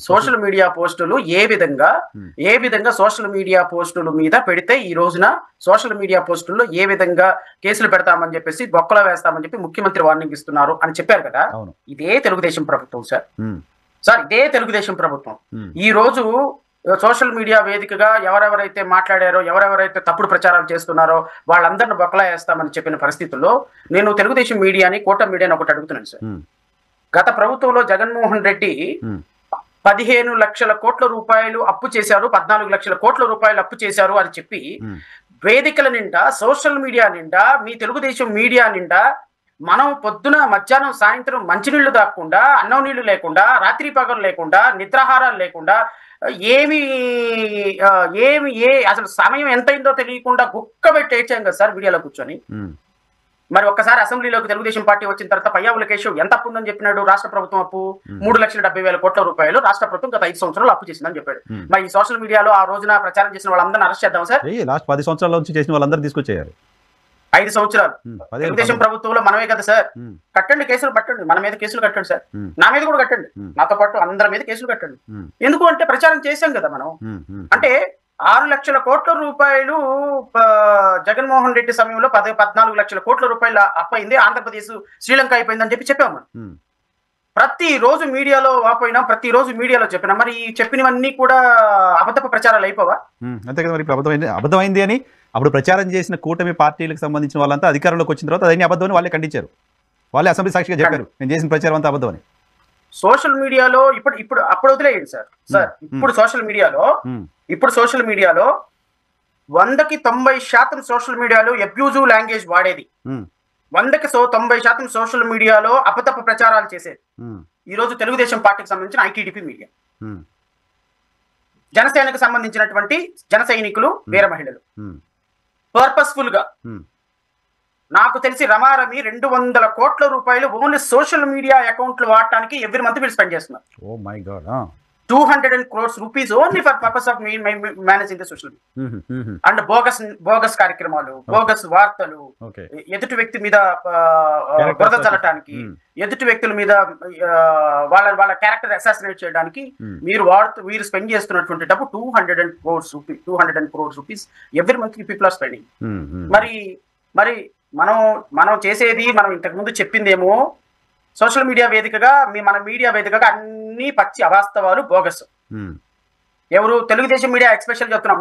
Social media పోస్టులు ఏ విధంగా social media పోస్టుల మీద పెడితే ఈ రోజున సోషల్ మీడియా పోస్టుల్లో ఏ విధంగా కేసులు పెడతామని చెప్పేసి బొక్కలో వేస్తామని చెప్పి ముఖ్యమంత్రి వార్నింగ్ ఇస్తున్నారు అని చెప్పారు కదా. ఇదే తెలుగుదేశం ప్రభుత్వం సార్ ఇదే తెలుగుదేశం ప్రభుత్వం ఈ రోజు సోషల్ మీడియా వేదికగా ఎవరెవరైతే మాట్లాడారో ఎవరెవరైతే తప్పుడు ప్రచారాలు చేస్తున్నారో వాళ్ళందరిని బొక్కలా వేస్తామని చెప్పిన పరిస్థితుల్లో నేను తెలుగుదేశం మీడియాని కూటమి మీడియాని ఒకటి అడుగుతున్నాను సార్. గత ప్రభుత్వంలో జగన్మోహన్ రెడ్డి 15 లక్షల కోట్ల రూపాయలు అప్పు చేశారు, 14 లక్షల కోట్ల రూపాయలు అప్పు చేశారు అని చెప్పి వేదికల నిండా సోషల్ మీడియా నిండా మీ తెలుగుదేశం మీడియా నిండా మనం పొద్దున మధ్యాహ్నం సాయంత్రం మంచినీళ్లు దాక్కుండా అన్నం నీళ్లు లేకుండా రాత్రి పగలు లేకుండా నిద్రాహారాలు లేకుండా అసలు సమయం ఎంతైందో తెలియకుండా గుక్క పెట్టి ఏడ్చాం కదా సార్ మీడియాలో కూర్చొని. మరి ఒక్కసారి అసెంబ్లీలోకి తెలుగుదేశం పార్టీ వచ్చిన తర్వాత పయ్యావుల కేశవ్ ఎంత అప్పు ఉందని చెప్పినాడు. రాష్ట్ర ప్రభుత్వం అప్పు 3,70,000 కోట్ల రూపాయలు రాష్ట్ర ప్రభుత్వం గత 5 సంవత్సరాలు అప్పు చేసిందని చెప్పాడు. మరి ఈ సోషల్ మీడియాలో ఆ రోజున ప్రచారం చేసిన వాళ్ళందరినీ అరెస్ట్ చేద్దాం సార్. లాస్ట్ 10 సంవత్సరాల నుంచి చేసిన వాళ్ళందరూ తీసుకొచ్చేయారు. 5 సంవత్సరాలు తెలుగుదేశం ప్రభుత్వంలో మనమే కదా సార్. కట్టండి, కేసులు పట్టండి, మన మీద కేసులు కట్టండి సార్, నా మీద కూడా కట్టండి, నాతో పాటు అందరి మీద కేసులు కట్టండి. ఎందుకు అంటే ప్రచారం చేశాం కదా మనం. అంటే 6 లక్షల కోట్ల రూపాయలు జగన్మోహన్ రెడ్డి సమయంలో 14 లక్షల కోట్ల రూపాయలు అప్పయింది, ఆంధ్రప్రదేశ్ శ్రీలంక అయిపోయిందని చెప్పాము మనం. ప్రతి రోజు మీడియాలో వాపోయినా, ప్రతి రోజు మీడియాలో చెప్పినా, మరి చెప్పినవన్నీ కూడా అబద్ధపు ప్రచారాలు అయిపోవా? అంతే కదా. మరి అబద్ధమైంది అని అప్పుడు ప్రచారం చేసిన కూటమి పార్టీలకు సంబంధించిన వాళ్ళంతా అధికారంలోకి వచ్చిన తర్వాత అదన్నీ అబద్ధమని వాళ్ళే ఖండించారు. వాళ్ళే అసెంబ్లీ సాక్షిగా చెప్పారు నేను చేసిన ప్రచారం అంతా అబద్ధమని. సోషల్ మీడియాలో అప్పుడు వదిలేయండి సార్. ఇప్పుడు సోషల్ మీడియాలో 100కి 90% సోషల్ మీడియాలో అబ్యూజివ్ లాంగ్వేజ్ వాడేది, 100కి 90% సోషల్ మీడియాలో అబద్ధపు ప్రచారాలు చేసేది ఈ రోజు తెలుగుదేశం పార్టీకి సంబంధించిన ఐటీడీపీ మీడియా, జనసేనకు సంబంధించినటువంటి జన సైనికులు, వీర మహిళలు పర్పస్ఫుల్ గా నాకు తెలిసి రమారమి 200 కోట్ల రూపాయలు ఓన్లీ సోషల్ మీడియా అకౌంట్లు వాడటానికి ఎవ్రీ మంత్ వీళ్ళు స్పెండ్ చేస్తున్నారు. 200 crores rupees only for purpose of managing the social media. And bogus కార్యక్రమాలు, బోగస్ వార్తలు, ఎదుటి వ్యక్తి మీద బురద చల్లటానికి, ఎదుటి వ్యక్తుల మీద వాళ్ళ క్యారెక్టర్ అసాసినేట్ చేయడానికి వీరు స్పెండ్ చేస్తున్నటువంటి డబ్బు 200 crores rupees every month people are spending. మరి మనం చేసేది, మనం ఇంతకు ముందు చెప్పిందేమో సోషల్ మీడియా వేదికగా మన మీడియా వేదికగా అన్ని పచ్చి అవాస్తవాలు, బోగస్. ఎవరు తెలుగుదేశం మీడియా ఎక్స్పెషల్ చెప్తున్నాం.